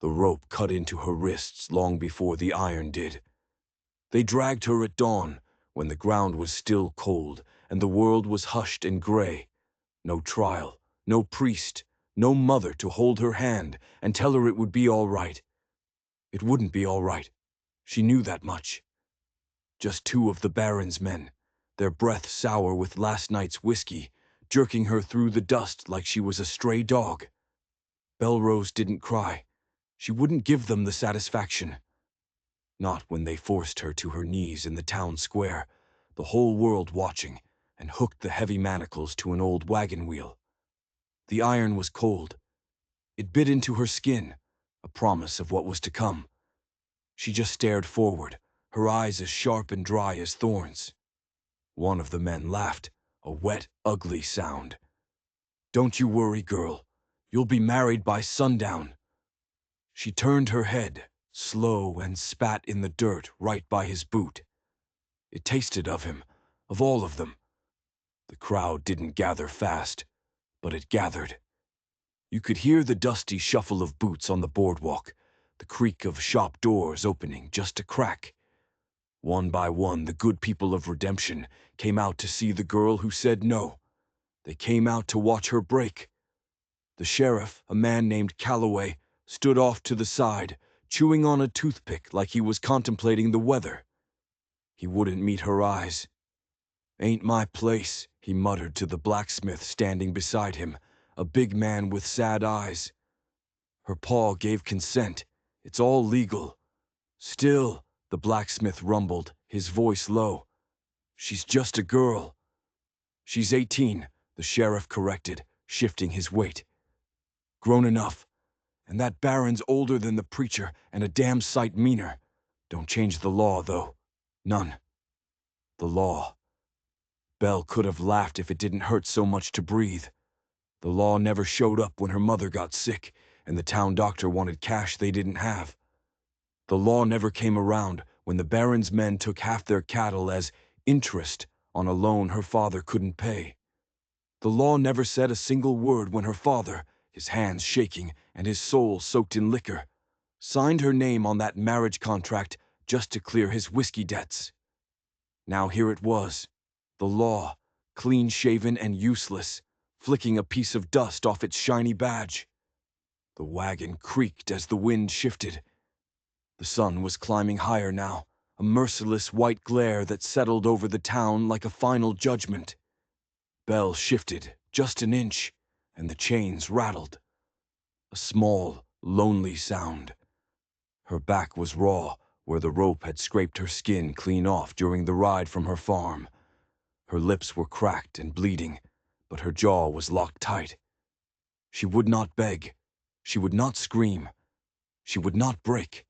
The rope cut into her wrists long before the iron did. They dragged her at dawn, when the ground was still cold and the world was hushed and gray. No trial, no priest, no mother to hold her hand and tell her it would be all right. It wouldn't be all right. She knew that much. Just two of the Baron's men, their breath sour with last night's whiskey, jerking her through the dust like she was a stray dog. Belrose didn't cry. She wouldn't give them the satisfaction. Not when they forced her to her knees in the town square, the whole world watching, and hooked the heavy manacles to an old wagon wheel. The iron was cold. It bit into her skin, a promise of what was to come. She just stared forward, her eyes as sharp and dry as thorns. One of the men laughed, a wet, ugly sound. "Don't you worry, girl. You'll be married by sundown." She turned her head, slow, and spat in the dirt right by his boot. It tasted of him, of all of them. The crowd didn't gather fast, but it gathered. You could hear the dusty shuffle of boots on the boardwalk, the creak of shop doors opening just a crack. One by one, the good people of Redemption came out to see the girl who said no. They came out to watch her break. The sheriff, a man named Calloway, stood off to the side, chewing on a toothpick like he was contemplating the weather. He wouldn't meet her eyes. "Ain't my place," he muttered to the blacksmith standing beside him, a big man with sad eyes. Her paw gave consent. "It's all legal." "Still," the blacksmith rumbled, his voice low, "she's just a girl." "She's 18, the sheriff corrected, shifting his weight. "Grown enough. And that Baron's older than the preacher and a damn sight meaner. Don't change the law, though. None. The law." Belle could have laughed if it didn't hurt so much to breathe. The law never showed up when her mother got sick and the town doctor wanted cash they didn't have. The law never came around when the Baron's men took half their cattle as interest on a loan her father couldn't pay. The law never said a single word when her father, his hands shaking and his soul soaked in liquor, signed her name on that marriage contract just to clear his whiskey debts. Now here it was, the law, clean-shaven and useless, flicking a piece of dust off its shiny badge. The wagon creaked as the wind shifted. The sun was climbing higher now, a merciless white glare that settled over the town like a final judgment. Belle shifted just an inch, and the chains rattled. A small, lonely sound. Her back was raw, where the rope had scraped her skin clean off during the ride from her farm. Her lips were cracked and bleeding, but her jaw was locked tight. She would not beg. She would not scream. She would not break.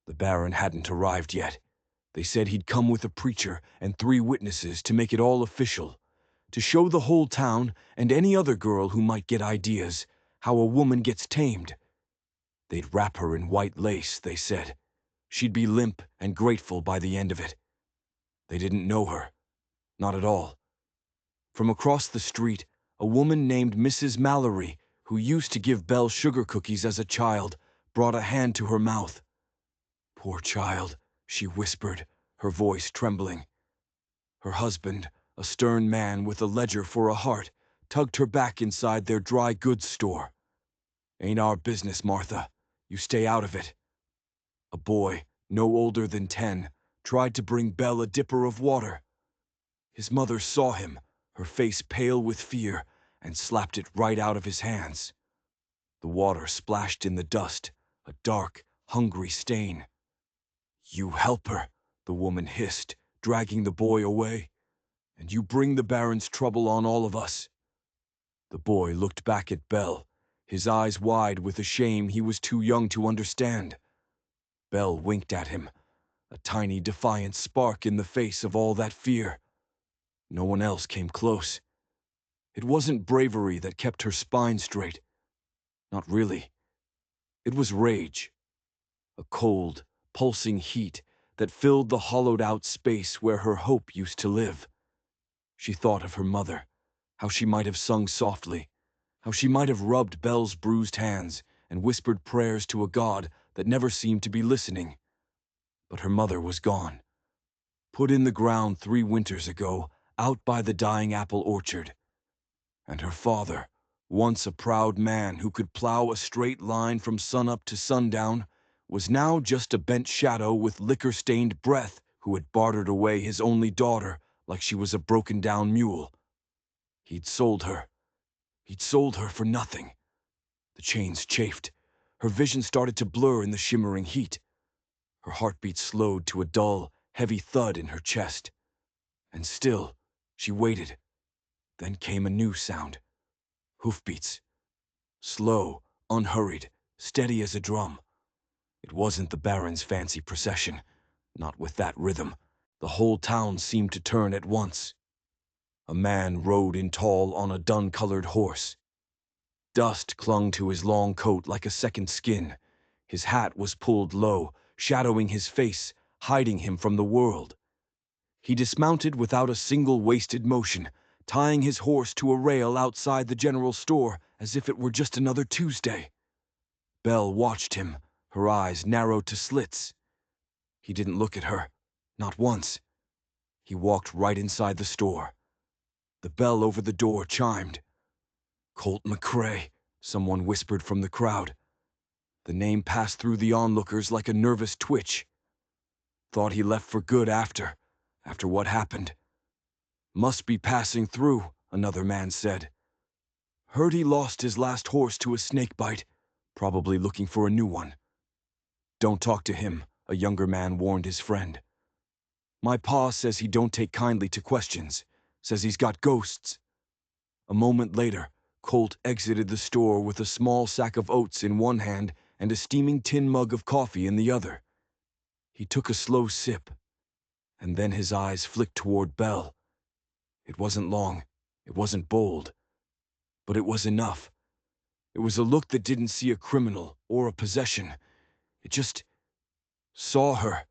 The Baron hadn't arrived yet. They said he'd come with a preacher and 3 witnesses to make it all official, to show the whole town and any other girl who might get ideas how a woman gets tamed. They'd wrap her in white lace, they said. She'd be limp and grateful by the end of it. They didn't know her. Not at all. From across the street, a woman named Mrs. Mallory, who used to give Belle sugar cookies as a child, brought a hand to her mouth. "Poor child," she whispered, her voice trembling. Her husband, a stern man with a ledger for a heart, tugged her back inside their dry goods store. "Ain't our business, Martha. You stay out of it." A boy, no older than 10, tried to bring Belle a dipper of water. His mother saw him, her face pale with fear, and slapped it right out of his hands. The water splashed in the dust, a dark, hungry stain. "You help her," the woman hissed, dragging the boy away. "And you bring the Baron's trouble on all of us." The boy looked back at Belle, his eyes wide with a shame he was too young to understand. Belle winked at him, a tiny defiant spark in the face of all that fear. No one else came close. It wasn't bravery that kept her spine straight. Not really. It was rage. A cold, pulsing heat that filled the hollowed-out space where her hope used to live. She thought of her mother, how she might have sung softly, how she might have rubbed Belle's bruised hands and whispered prayers to a god that never seemed to be listening. But her mother was gone, put in the ground 3 winters ago, out by the dying apple orchard. And her father, once a proud man who could plow a straight line from sunup to sundown, was now just a bent shadow with liquor-stained breath who had bartered away his only daughter like she was a broken-down mule. He'd sold her. He'd sold her for nothing. The chains chafed. Her vision started to blur in the shimmering heat. Her heartbeat slowed to a dull, heavy thud in her chest. And still, she waited. Then came a new sound. Hoofbeats. Slow, unhurried, steady as a drum. It wasn't the Baron's fancy procession. Not with that rhythm. The whole town seemed to turn at once. A man rode in tall on a dun-colored horse. Dust clung to his long coat like a second skin. His hat was pulled low, shadowing his face, hiding him from the world. He dismounted without a single wasted motion, tying his horse to a rail outside the general store as if it were just another Tuesday. Belle watched him, her eyes narrowed to slits. He didn't look at her, not once. He walked right inside the store. The bell over the door chimed. Colt McCrae, someone whispered from the crowd. The name passed through the onlookers like a nervous twitch. Thought he left for good after what happened. Must be passing through, another man said. Heard he lost his last horse to a snake bite, probably looking for a new one. Don't talk to him, a younger man warned his friend. My pa says he don't take kindly to questions, says he's got ghosts. A moment later, Colt exited the store with a small sack of oats in one hand and a steaming tin mug of coffee in the other. He took a slow sip, and then his eyes flicked toward Belle. It wasn't long, it wasn't bold, but it was enough. It was a look that didn't see a criminal or a possession. It just saw her,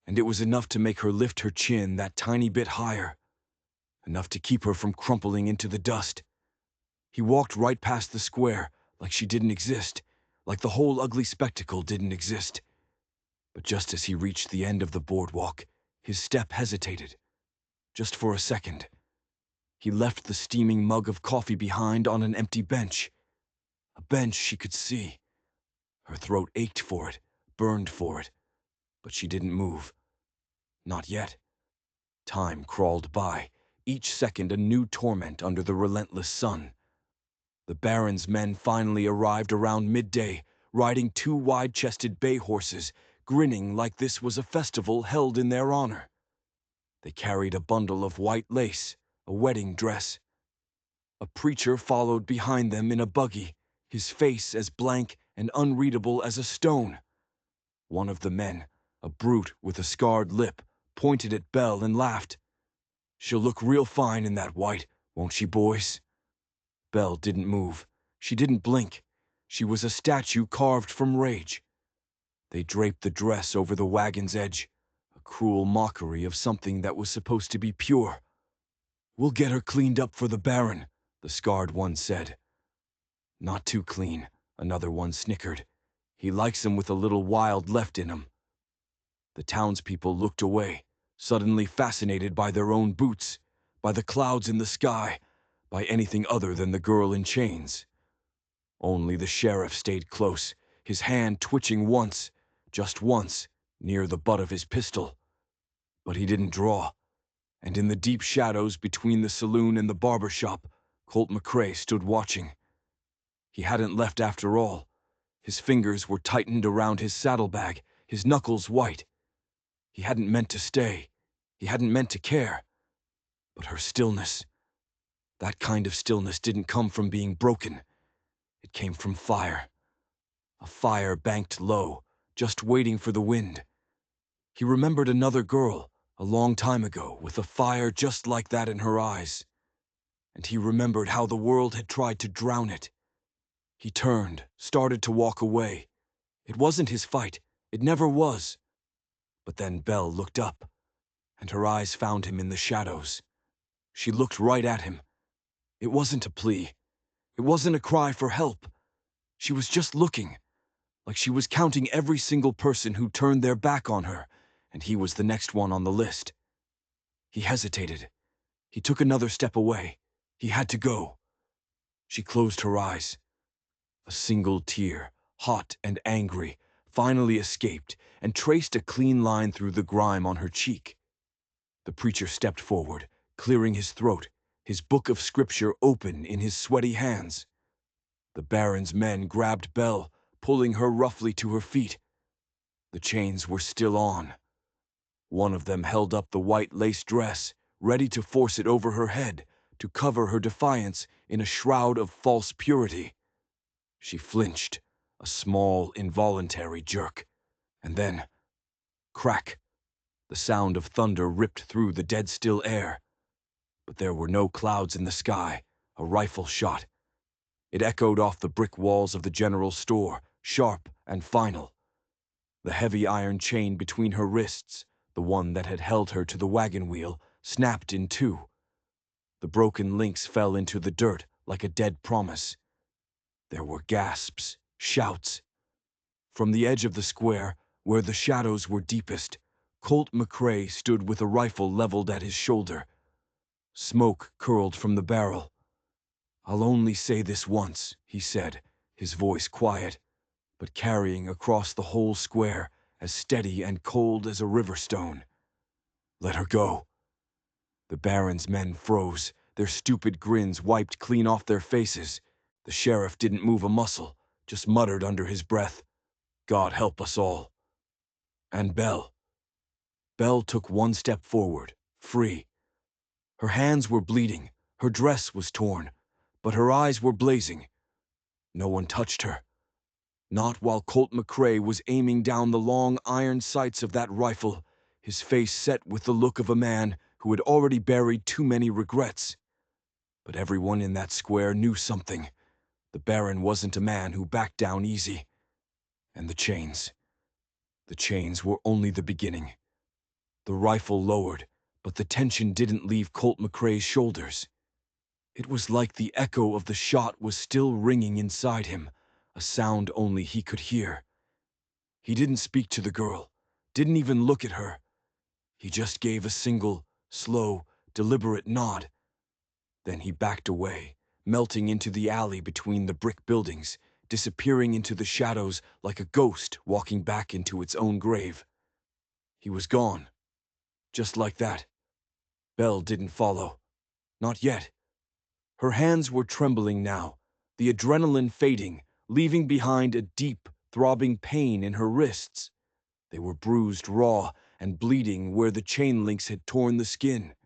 and it was enough to make her lift her chin that tiny bit higher, enough to keep her from crumpling into the dust. He walked right past the square, like she didn't exist, like the whole ugly spectacle didn't exist. But just as he reached the end of the boardwalk, his step hesitated. Just for a second. He left the steaming mug of coffee behind on an empty bench. A bench she could see. Her throat ached for it, burned for it, but she didn't move. Not yet. Time crawled by, each second a new torment under the relentless sun. The Baron's men finally arrived around midday, riding 2 wide-chested bay horses, grinning like this was a festival held in their honor. They carried a bundle of white lace, a wedding dress. A preacher followed behind them in a buggy, his face as blank and unreadable as a stone. One of the men, a brute with a scarred lip, pointed at Belle and laughed. She'll look real fine in that white, won't she, boys? Belle didn't move. She didn't blink. She was a statue carved from rage. They draped the dress over the wagon's edge, a cruel mockery of something that was supposed to be pure. We'll get her cleaned up for the Baron, the scarred one said. Not too clean, another one snickered. He likes 'em with a little wild left in 'em. The townspeople looked away, suddenly fascinated by their own boots, by the clouds in the sky, by anything other than the girl in chains. Only the sheriff stayed close, his hand twitching once, just once, near the butt of his pistol. But he didn't draw, and in the deep shadows between the saloon and the barber shop, Colt McCrae stood watching. He hadn't left after all. His fingers were tightened around his saddlebag, his knuckles white. He hadn't meant to stay. He hadn't meant to care. But her stillness, that kind of stillness didn't come from being broken. It came from fire. A fire banked low, just waiting for the wind. He remembered another girl, a long time ago, with a fire just like that in her eyes. And he remembered how the world had tried to drown it. He turned, started to walk away. It wasn't his fight. It never was. But then Belle looked up, and her eyes found him in the shadows. She looked right at him. It wasn't a plea. It wasn't a cry for help. She was just looking, like she was counting every single person who turned their back on her, and he was the next one on the list. He hesitated. He took another step away. He had to go. She closed her eyes. A single tear, hot and angry, finally escaped and traced a clean line through the grime on her cheek. The preacher stepped forward, clearing his throat, his book of scripture open in his sweaty hands. The Baron's men grabbed Belle, pulling her roughly to her feet. The chains were still on. One of them held up the white lace dress, ready to force it over her head, to cover her defiance in a shroud of false purity. She flinched, a small, involuntary jerk. And then, crack, the sound of thunder ripped through the dead-still air. But there were no clouds in the sky, a rifle shot. It echoed off the brick walls of the general store, sharp and final. The heavy iron chain between her wrists, the one that had held her to the wagon wheel, snapped in two. The broken links fell into the dirt like a dead promise. There were gasps, shouts. From the edge of the square, where the shadows were deepest, Colt McCrae stood with a rifle leveled at his shoulder. Smoke curled from the barrel. "I'll only say this once," he said, his voice quiet, but carrying across the whole square, as steady and cold as a river stone. "Let her go." The Baron's men froze, their stupid grins wiped clean off their faces. The sheriff didn't move a muscle, just muttered under his breath, "God help us all." And Belle. Belle took one step forward, free. Her hands were bleeding, her dress was torn, but her eyes were blazing. No one touched her. Not while Colt McCrae was aiming down the long iron sights of that rifle, his face set with the look of a man who had already buried too many regrets. But everyone in that square knew something. The Baron wasn't a man who backed down easy. And the chains. The chains were only the beginning. The rifle lowered, but the tension didn't leave Colt McCrae's shoulders. It was like the echo of the shot was still ringing inside him, a sound only he could hear. He didn't speak to the girl, didn't even look at her. He just gave a single, slow, deliberate nod. Then he backed away, melting into the alley between the brick buildings, disappearing into the shadows like a ghost walking back into its own grave. He was gone. Just like that. Belle didn't follow. Not yet. Her hands were trembling now, the adrenaline fading, leaving behind a deep, throbbing pain in her wrists. They were bruised raw and bleeding where the chain links had torn the skin.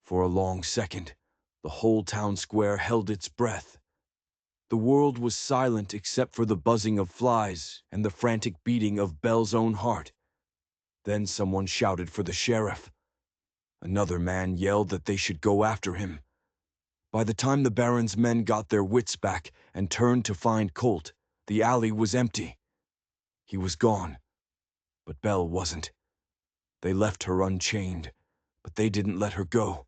For a long second, the whole town square held its breath. The world was silent except for the buzzing of flies and the frantic beating of Belle's own heart. Then someone shouted for the sheriff. Another man yelled that they should go after him. By the time the Baron's men got their wits back and turned to find Colt, the alley was empty. He was gone, but Belle wasn't. They left her unchained, but they didn't let her go.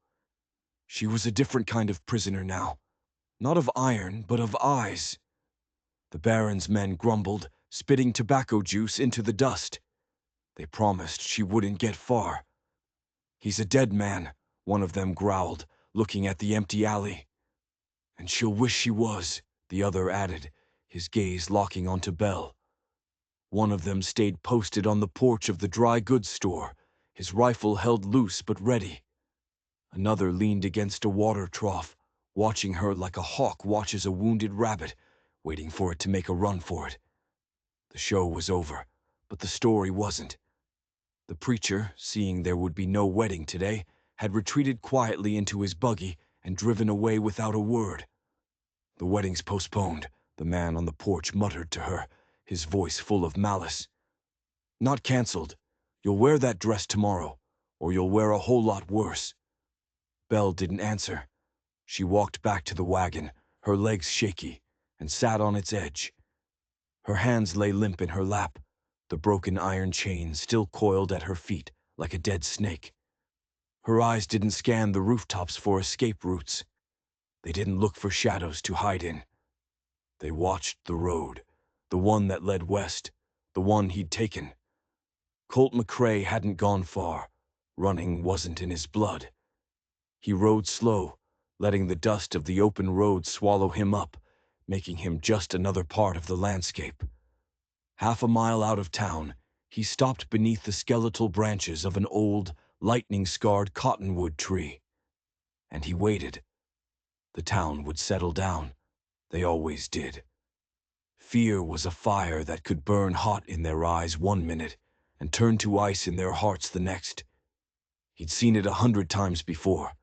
She was a different kind of prisoner now, not of iron, but of eyes. The Baron's men grumbled, spitting tobacco juice into the dust. They promised she wouldn't get far. "He's a dead man," one of them growled, looking at the empty alley. "And she'll wish she was," the other added, his gaze locking onto Belle. One of them stayed posted on the porch of the dry goods store, his rifle held loose but ready. Another leaned against a water trough, watching her like a hawk watches a wounded rabbit, waiting for it to make a run for it. The show was over, but the story wasn't. The preacher, seeing there would be no wedding today, had retreated quietly into his buggy and driven away without a word. "The wedding's postponed," the man on the porch muttered to her, his voice full of malice. "Not canceled. You'll wear that dress tomorrow, or you'll wear a whole lot worse." Belle didn't answer. She walked back to the wagon, her legs shaky, and sat on its edge. Her hands lay limp in her lap, the broken iron chain still coiled at her feet like a dead snake. Her eyes didn't scan the rooftops for escape routes. They didn't look for shadows to hide in. They watched the road, the one that led west, the one he'd taken. Colt McCrae hadn't gone far. Running wasn't in his blood. He rode slow, letting the dust of the open road swallow him up, making him just another part of the landscape. Half a mile out of town, he stopped beneath the skeletal branches of an old, lightning-scarred cottonwood tree. And he waited. The town would settle down. They always did. Fear was a fire that could burn hot in their eyes one minute and turn to ice in their hearts the next. He'd seen it 100 times before.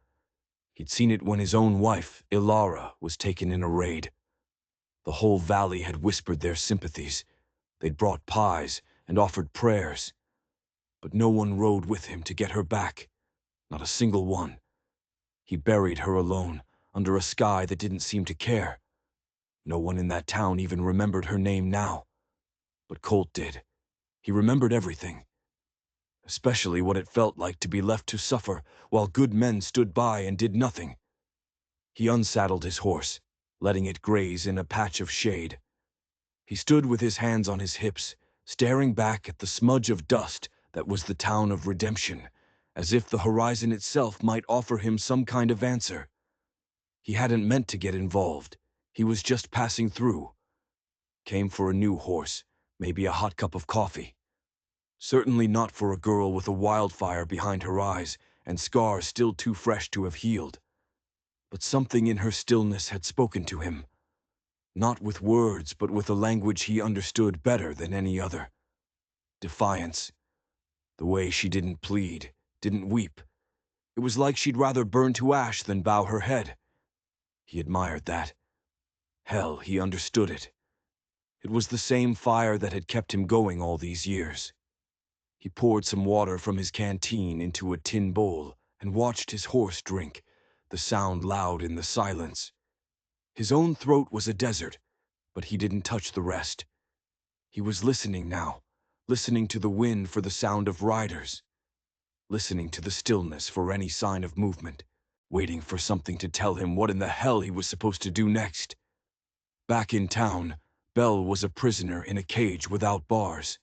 He'd seen it when his own wife, Ilara, was taken in a raid. The whole valley had whispered their sympathies. They'd brought pies and offered prayers. But no one rode with him to get her back. Not a single one. He buried her alone, under a sky that didn't seem to care. No one in that town even remembered her name now. But Colt did. He remembered everything. Especially what it felt like to be left to suffer while good men stood by and did nothing. He unsaddled his horse, letting it graze in a patch of shade. He stood with his hands on his hips, staring back at the smudge of dust that was the town of redemption, as if the horizon itself might offer him some kind of answer. He hadn't meant to get involved. He was just passing through. Came for a new horse, maybe a hot cup of coffee. Certainly not for a girl with a wildfire behind her eyes and scars still too fresh to have healed. But something in her stillness had spoken to him. Not with words, but with a language he understood better than any other. Defiance. The way she didn't plead, didn't weep. It was like she'd rather burn to ash than bow her head. He admired that. Hell, he understood it. It was the same fire that had kept him going all these years. He poured some water from his canteen into a tin bowl and watched his horse drink, the sound loud in the silence. His own throat was a desert, but he didn't touch the rest. He was listening now, listening to the wind for the sound of riders, listening to the stillness for any sign of movement, waiting for something to tell him what in the hell he was supposed to do next. Back in town, Belle was a prisoner in a cage without bars.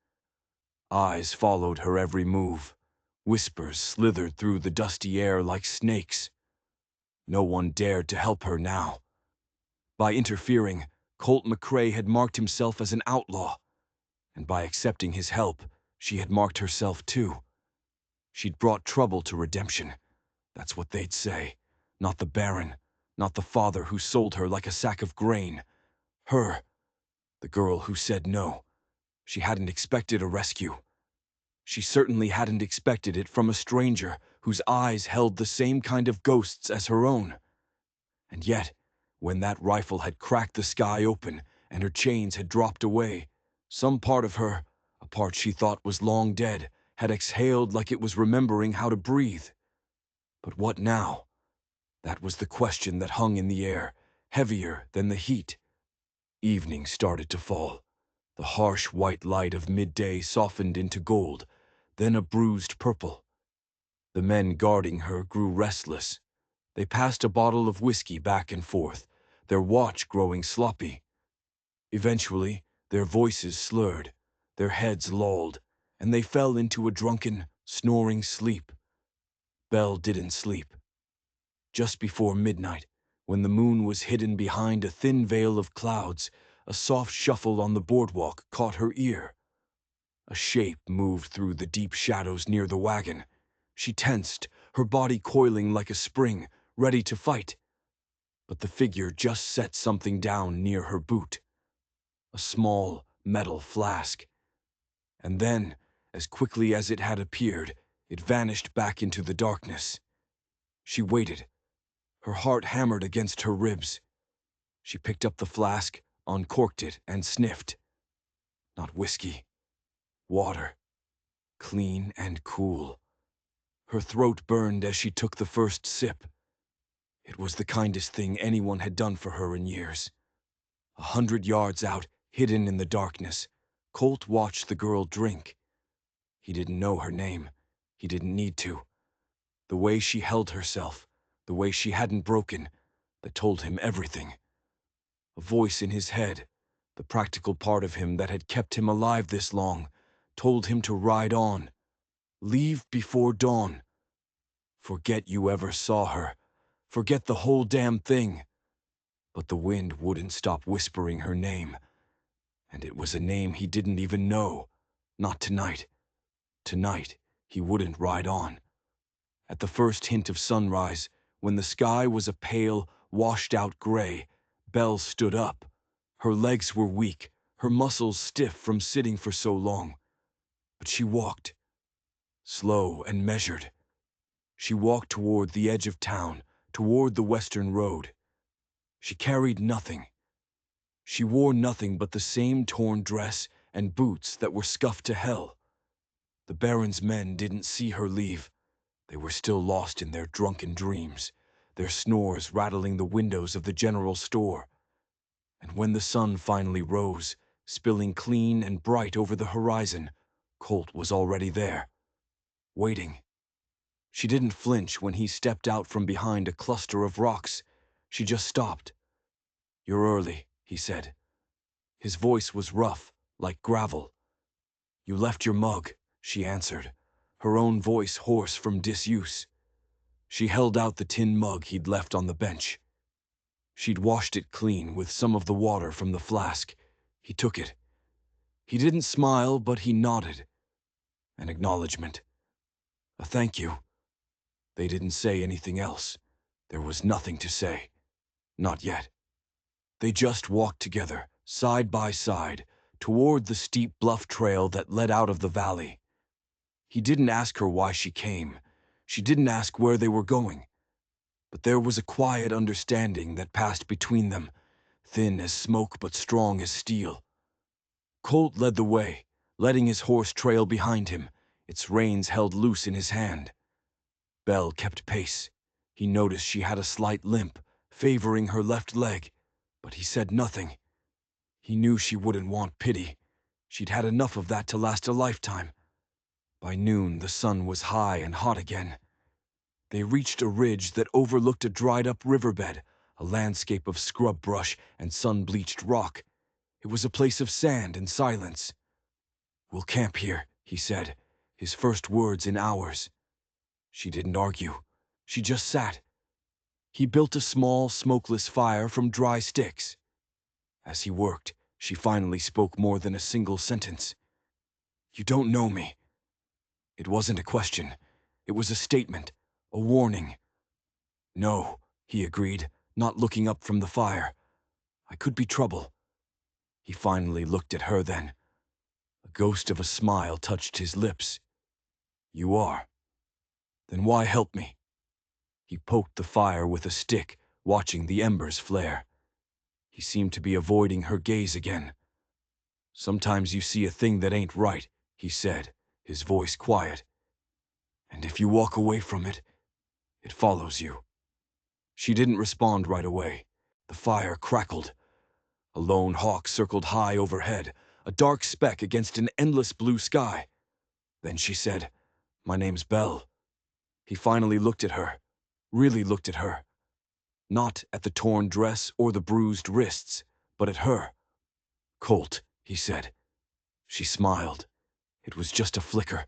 Eyes followed her every move. Whispers slithered through the dusty air like snakes. No one dared to help her now. By interfering, Colt McCrae had marked himself as an outlaw, and by accepting his help, she had marked herself too. She'd brought trouble to redemption. That's what they'd say. Not the Baron, not the father who sold her like a sack of grain. Her, the girl who said no. She hadn't expected a rescue. She certainly hadn't expected it from a stranger whose eyes held the same kind of ghosts as her own. And yet, when that rifle had cracked the sky open and her chains had dropped away, some part of her, a part she thought was long dead, had exhaled like it was remembering how to breathe. But what now? That was the question that hung in the air, heavier than the heat. Evening started to fall. The harsh white light of midday softened into gold, then a bruised purple. The men guarding her grew restless. They passed a bottle of whiskey back and forth, their watch growing sloppy. Eventually, their voices slurred, their heads lolled, and they fell into a drunken, snoring sleep. Belle didn't sleep. Just before midnight, when the moon was hidden behind a thin veil of clouds, a soft shuffle on the boardwalk caught her ear. A shape moved through the deep shadows near the wagon. She tensed, her body coiling like a spring, ready to fight. But the figure just set something down near her boot. A small metal flask. And then, as quickly as it had appeared, it vanished back into the darkness. She waited. Her heart hammered against her ribs. She picked up the flask, uncorked it, and sniffed. Not whiskey. Water. Clean and cool. Her throat burned as she took the first sip. It was the kindest thing anyone had done for her in years. 100 yards out, hidden in the darkness, Colt watched the girl drink. He didn't know her name. He didn't need to. The way she held herself, the way she hadn't broken, that told him everything. A voice in his head, the practical part of him that had kept him alive this long, told him to ride on. Leave before dawn. Forget you ever saw her. Forget the whole damn thing. But the wind wouldn't stop whispering her name. And it was a name he didn't even know. Not tonight. Tonight, he wouldn't ride on. At the first hint of sunrise, when the sky was a pale, washed-out gray, Belle stood up. Her legs were weak, her muscles stiff from sitting for so long. But she walked, slow and measured. She walked toward the edge of town, toward the western road. She carried nothing. She wore nothing but the same torn dress and boots that were scuffed to hell. The Baron's men didn't see her leave. They were still lost in their drunken dreams, their snores rattling the windows of the general store. And when the sun finally rose, spilling clean and bright over the horizon, Colt was already there, waiting. She didn't flinch when he stepped out from behind a cluster of rocks. She just stopped. "You're early," he said. His voice was rough, like gravel. "You left your mug," she answered, her own voice hoarse from disuse. She held out the tin mug he'd left on the bench. She'd washed it clean with some of the water from the flask. He took it. He didn't smile, but he nodded. An acknowledgement. A thank you. They didn't say anything else. There was nothing to say. Not yet. They just walked together, side by side, toward the steep bluff trail that led out of the valley. He didn't ask her why she came. She didn't ask where they were going. But there was a quiet understanding that passed between them, thin as smoke but strong as steel. Colt led the way, letting his horse trail behind him, its reins held loose in his hand. Belle kept pace. He noticed she had a slight limp, favoring her left leg, but he said nothing. He knew she wouldn't want pity. She'd had enough of that to last a lifetime. By noon, the sun was high and hot again. They reached a ridge that overlooked a dried-up riverbed, a landscape of scrub brush and sun-bleached rock. It was a place of sand and silence. "We'll camp here," he said, his first words in hours. She didn't argue. She just sat. He built a small, smokeless fire from dry sticks. As he worked, she finally spoke more than a single sentence. "You don't know me." It wasn't a question. It was a statement, a warning. "No," he agreed, not looking up from the fire. "I could be trouble." He finally looked at her then. A ghost of a smile touched his lips. "You are. Then why help me?" He poked the fire with a stick, watching the embers flare. He seemed to be avoiding her gaze again. "Sometimes you see a thing that ain't right," he said, his voice quiet. "And if you walk away from it, it follows you." She didn't respond right away. The fire crackled. A lone hawk circled high overhead, a dark speck against an endless blue sky. Then she said, "My name's Belle." He finally looked at her, really looked at her. Not at the torn dress or the bruised wrists, but at her. "Colt," he said. She smiled. It was just a flicker,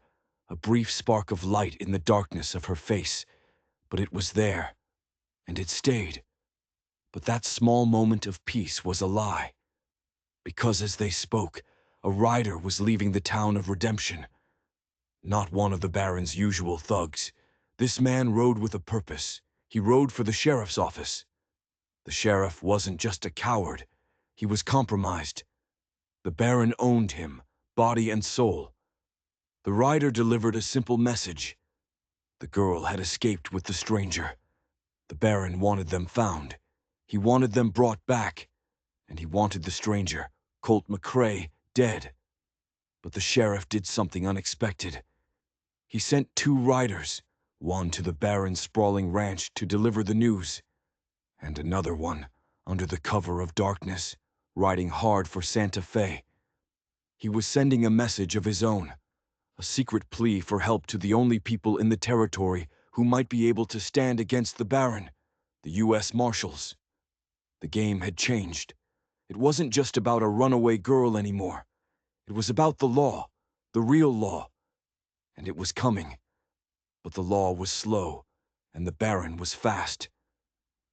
a brief spark of light in the darkness of her face. But it was there, and it stayed. But that small moment of peace was a lie. Because as they spoke, a rider was leaving the town of Redemption. Not one of the Baron's usual thugs. This man rode with a purpose. He rode for the sheriff's office. The sheriff wasn't just a coward. He was compromised. The Baron owned him, body and soul. The rider delivered a simple message. The girl had escaped with the stranger. The Baron wanted them found. He wanted them brought back. And he wanted the stranger, Colt McCrae, dead. But the sheriff did something unexpected. He sent 2 riders, one to the Baron's sprawling ranch to deliver the news, and another one, under the cover of darkness, riding hard for Santa Fe. He was sending a message of his own, a secret plea for help to the only people in the territory who might be able to stand against the Baron, the U.S. Marshals. The game had changed. It wasn't just about a runaway girl anymore. It was about the law, the real law. And it was coming. But the law was slow, and the Baron was fast.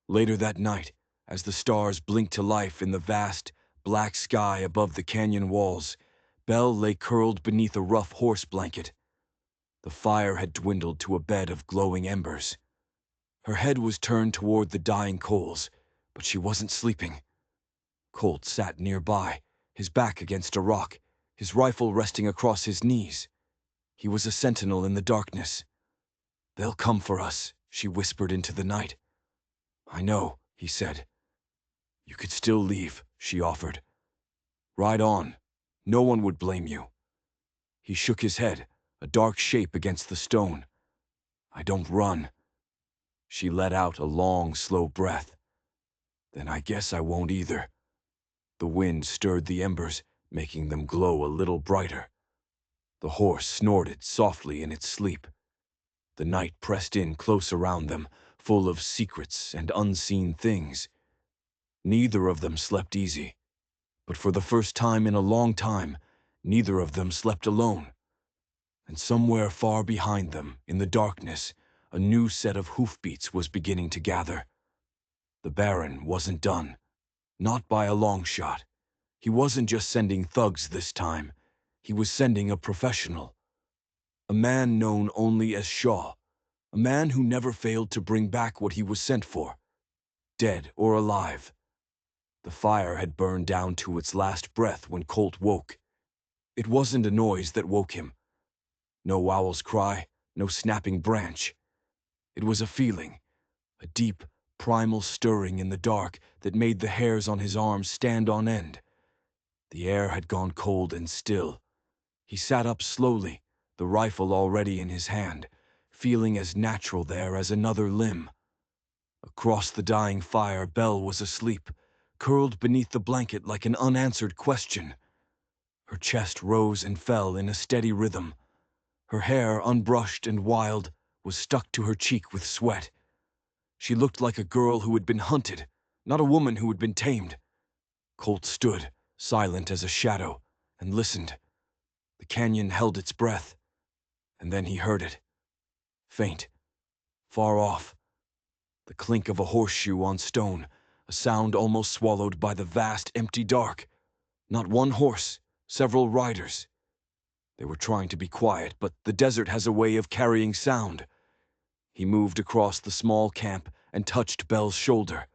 Later that night, as the stars blinked to life in the vast, black sky above the canyon walls, Belle lay curled beneath a rough horse blanket. The fire had dwindled to a bed of glowing embers. Her head was turned toward the dying coals, but she wasn't sleeping. Colt sat nearby, his back against a rock, his rifle resting across his knees. He was a sentinel in the darkness. "They'll come for us," she whispered into the night. "I know," he said. "You could still leave," she offered. "Ride on. No one would blame you." He shook his head, a dark shape against the stone. "I don't run." She let out a long, slow breath. "Then I guess I won't either." The wind stirred the embers, making them glow a little brighter. The horse snorted softly in its sleep. The night pressed in close around them, full of secrets and unseen things. Neither of them slept easy. But for the first time in a long time, neither of them slept alone. And somewhere far behind them, in the darkness, a new set of hoofbeats was beginning to gather. The Baron wasn't done. Not by a long shot. He wasn't just sending thugs this time. He was sending a professional. A man known only as Shaw. A man who never failed to bring back what he was sent for. Dead or alive. The fire had burned down to its last breath when Colt woke. It wasn't a noise that woke him. No owl's cry, no snapping branch. It was a feeling, a deep, primal stirring in the dark that made the hairs on his arms stand on end. The air had gone cold and still. He sat up slowly, the rifle already in his hand, feeling as natural there as another limb. Across the dying fire, Belle was asleep, curled beneath the blanket like an unanswered question. Her chest rose and fell in a steady rhythm. Her hair, unbrushed and wild, was stuck to her cheek with sweat. She looked like a girl who had been hunted, not a woman who had been tamed. Colt stood, silent as a shadow, and listened. The canyon held its breath, and then he heard it. Faint, far off. The clink of a horseshoe on stone, a sound almost swallowed by the vast, empty dark. Not one horse, several riders. They were trying to be quiet, but the desert has a way of carrying sound. He moved across the small camp and touched Belle's shoulder.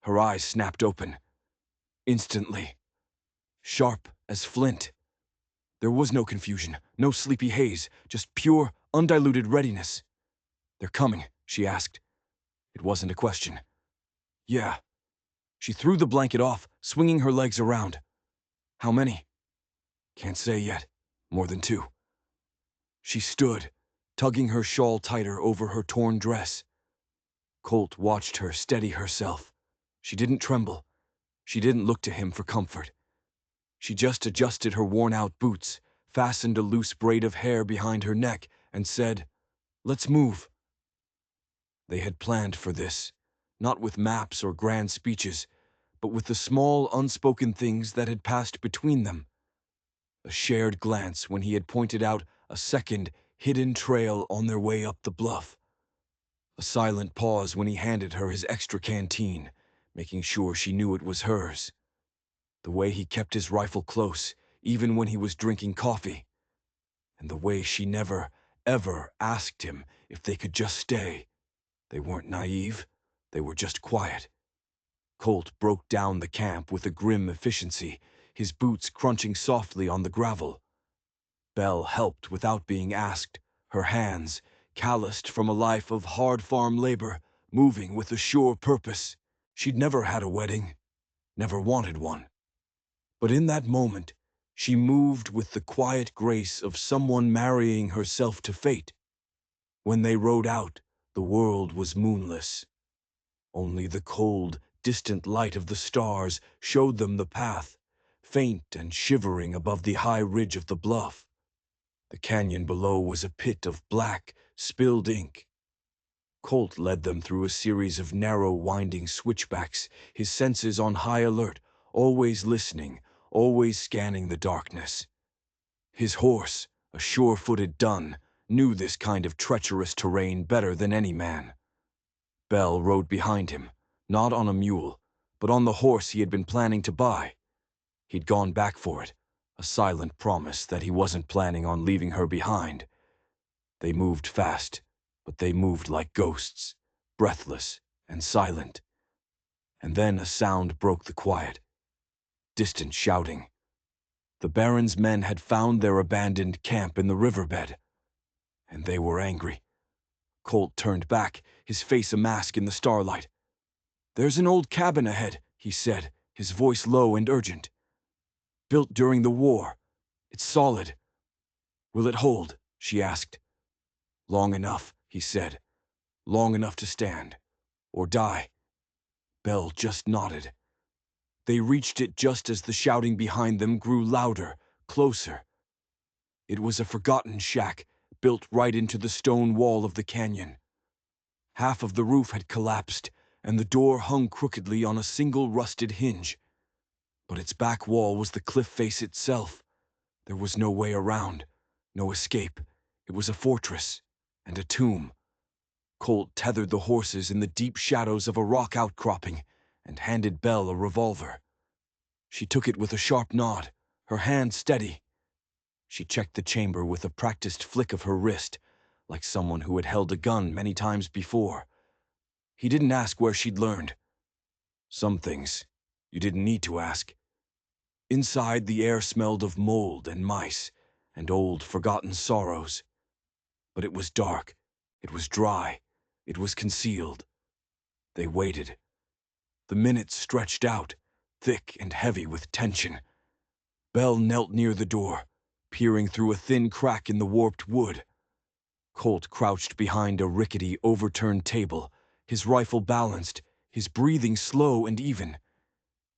Her eyes snapped open. Instantly. Sharp as flint. There was no confusion, no sleepy haze, just pure, undiluted readiness. "They're coming," she asked. It wasn't a question. "Yeah." She threw the blanket off, swinging her legs around. "How many?" "Can't say yet. More than 2." She stood, tugging her shawl tighter over her torn dress. Colt watched her steady herself. She didn't tremble. She didn't look to him for comfort. She just adjusted her worn-out boots, fastened a loose braid of hair behind her neck, and said, "Let's move." They had planned for this, not with maps or grand speeches, but with the small, unspoken things that had passed between them. A shared glance when he had pointed out a second, hidden trail on their way up the bluff. A silent pause when he handed her his extra canteen, making sure she knew it was hers. The way he kept his rifle close, even when he was drinking coffee. And the way she never, ever asked him if they could just stay. They weren't naive, they were just quiet. Colt broke down the camp with a grim efficiency, his boots crunching softly on the gravel. Belle helped without being asked, her hands, calloused from a life of hard farm labor, moving with a sure purpose. She'd never had a wedding, never wanted one. But in that moment, she moved with the quiet grace of someone marrying herself to fate. When they rode out, the world was moonless. Only the cold, distant light of the stars showed them the path, faint and shivering above the high ridge of the bluff. The canyon below was a pit of black, spilled ink. Colt led them through a series of narrow, winding switchbacks, his senses on high alert, always listening, always scanning the darkness. His horse, a sure-footed dun, knew this kind of treacherous terrain better than any man. Bell rode behind him, not on a mule, but on the horse he had been planning to buy. He'd gone back for it, a silent promise that he wasn't planning on leaving her behind. They moved fast, but they moved like ghosts, breathless and silent. And then a sound broke the quiet. Distant shouting. The Baron's men had found their abandoned camp in the riverbed, and they were angry. Colt turned back, his face a mask in the starlight. "There's an old cabin ahead," he said, his voice low and urgent. "Built during the war. It's solid." "Will it hold?" she asked. "Long enough," he said. "Long enough to stand. Or die." Bell just nodded. They reached it just as the shouting behind them grew louder, closer. It was a forgotten shack, built right into the stone wall of the canyon. Half of the roof had collapsed, and the door hung crookedly on a single rusted hinge. But its back wall was the cliff face itself. There was no way around, no escape. It was a fortress and a tomb. Colt tethered the horses in the deep shadows of a rock outcropping and handed Belle a revolver. She took it with a sharp nod, her hand steady. She checked the chamber with a practiced flick of her wrist, like someone who had held a gun many times before. He didn't ask where she'd learned. Some things you didn't need to ask. Inside, the air smelled of mold and mice and old, forgotten sorrows. But it was dark, it was dry, it was concealed. They waited. The minutes stretched out, thick and heavy with tension. Belle knelt near the door, peering through a thin crack in the warped wood. Colt crouched behind a rickety, overturned table, his rifle balanced, his breathing slow and even.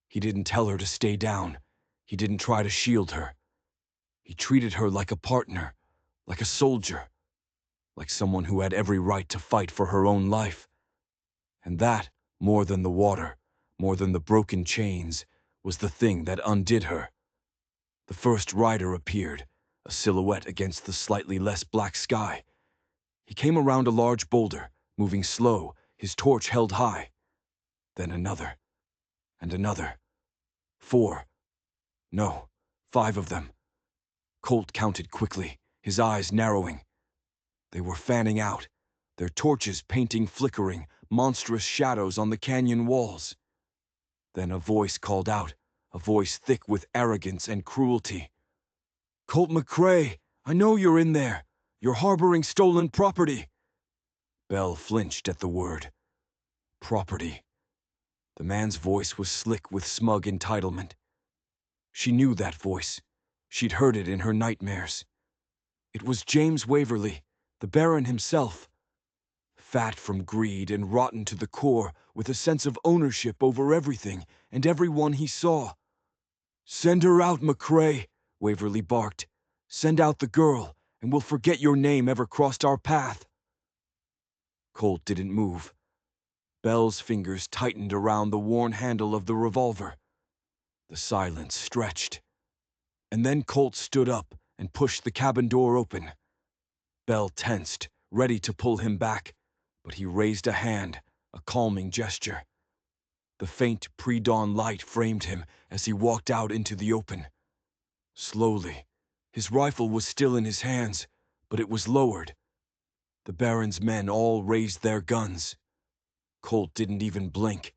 He didn't tell her to stay down. He didn't try to shield her. He treated her like a partner, like a soldier, like someone who had every right to fight for her own life. And that, more than the water, more than the broken chains, was the thing that undid her. The first rider appeared, a silhouette against the slightly less black sky. He came around a large boulder, moving slow, his torch held high. Then another, and another. 4. No, 5 of them. Colt counted quickly, his eyes narrowing. They were fanning out, their torches painting flickering, monstrous shadows on the canyon walls. Then a voice called out, a voice thick with arrogance and cruelty. "Colt McCrae, I know you're in there. You're harboring stolen property." Belle flinched at the word. Property. The man's voice was slick with smug entitlement. She knew that voice. She'd heard it in her nightmares. It was James Waverley, the Baron himself. Fat from greed and rotten to the core, with a sense of ownership over everything and everyone he saw. "Send her out, McCrae," Waverley barked. "Send out the girl, and we'll forget your name ever crossed our path." Colt didn't move. Belle's fingers tightened around the worn handle of the revolver. The silence stretched. And then Colt stood up and pushed the cabin door open. Belle tensed, ready to pull him back, but he raised a hand, a calming gesture. The faint pre-dawn light framed him as he walked out into the open. Slowly, his rifle was still in his hands, but it was lowered. The Baron's men all raised their guns. Colt didn't even blink.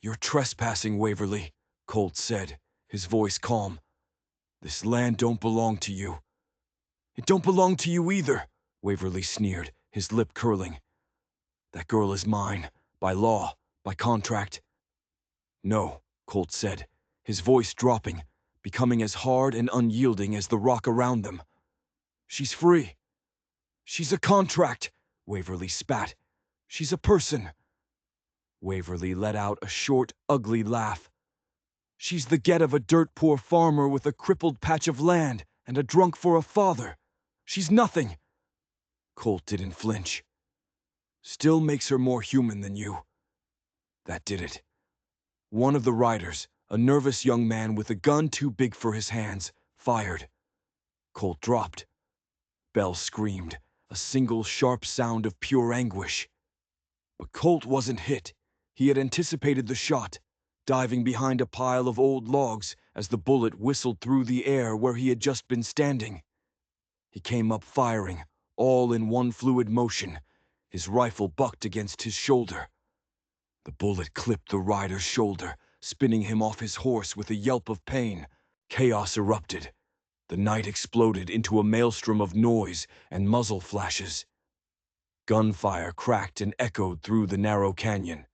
"You're trespassing, Waverley," Colt said, his voice calm. "This land don't belong to you." "It don't belong to you either," Waverley sneered, his lip curling. "That girl is mine, by law, by contract." "No," Colt said, his voice dropping, becoming as hard and unyielding as the rock around them. "She's free." "She's a contract," Waverley spat. "She's a person." Waverley let out a short, ugly laugh. "She's the get of a dirt-poor farmer with a crippled patch of land and a drunk for a father. She's nothing." Colt didn't flinch. "Still makes her more human than you." That did it. One of the riders, A nervous young man with a gun too big for his hands fired. Colt dropped. Belle screamed, a single sharp sound of pure anguish. But Colt wasn't hit. He had anticipated the shot, diving behind a pile of old logs as the bullet whistled through the air where he had just been standing. He came up firing, all in one fluid motion. His rifle bucked against his shoulder. The bullet clipped the rider's shoulder, spinning him off his horse with a yelp of pain. Chaos erupted. The night exploded into a maelstrom of noise and muzzle flashes. Gunfire cracked and echoed through the narrow canyon.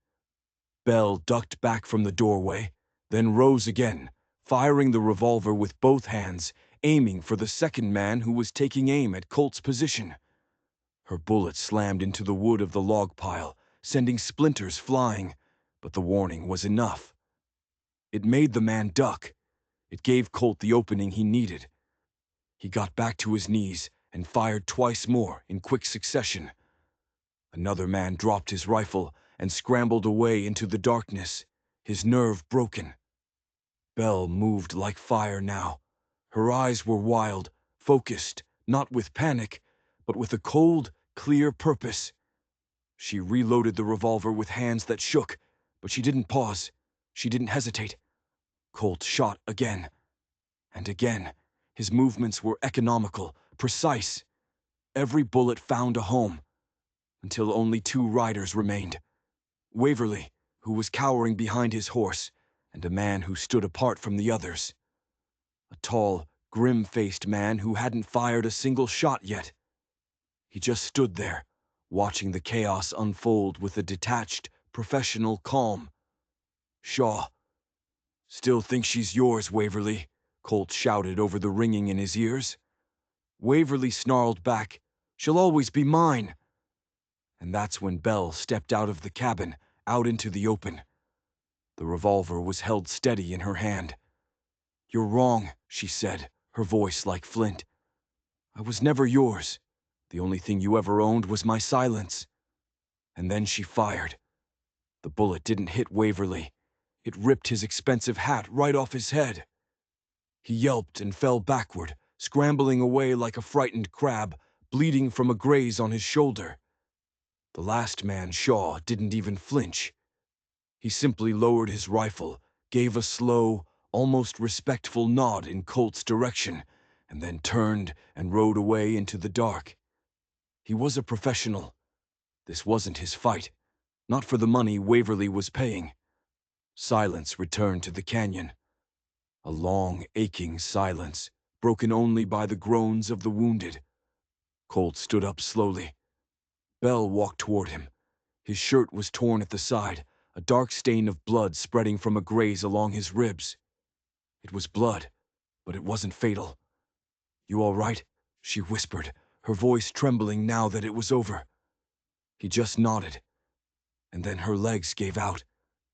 Belle ducked back from the doorway, then rose again, firing the revolver with both hands, aiming for the second man who was taking aim at Colt's position. Her bullet slammed into the wood of the log pile, sending splinters flying, but the warning was enough. It made the man duck. It gave Colt the opening he needed. He got back to his knees and fired twice more in quick succession. Another man dropped his rifle and scrambled away into the darkness, his nerve broken. Belle moved like fire now. Her eyes were wild, focused, not with panic, but with a cold, clear purpose. She reloaded the revolver with hands that shook, but she didn't pause. She didn't hesitate. Colt shot again. And again. His movements were economical, precise. Every bullet found a home, until only two riders remained. Waverly, who was cowering behind his horse, and a man who stood apart from the others. A tall, grim-faced man who hadn't fired a single shot yet. He just stood there, watching the chaos unfold with a detached, professional calm. "Shaw, still think she's yours, Waverly," Colt shouted over the ringing in his ears. Waverly snarled back, "She'll always be mine." And that's when Belle stepped out of the cabin, out into the open. The revolver was held steady in her hand. "You're wrong," she said, her voice like flint. "I was never yours. The only thing you ever owned was my silence." And then she fired. The bullet didn't hit Waverly. It ripped his expensive hat right off his head. He yelped and fell backward, scrambling away like a frightened crab, bleeding from a graze on his shoulder. The last man, Shaw, didn't even flinch. He simply lowered his rifle, gave a slow, almost respectful nod in Colt's direction, and then turned and rode away into the dark. He was a professional. This wasn't his fight, not for the money Waverly was paying. Silence returned to the canyon. A long, aching silence, broken only by the groans of the wounded. Colt stood up slowly. Belle walked toward him. His shirt was torn at the side, a dark stain of blood spreading from a graze along his ribs. It was blood, but it wasn't fatal. "You all right?" she whispered, her voice trembling now that it was over. He just nodded, and then her legs gave out.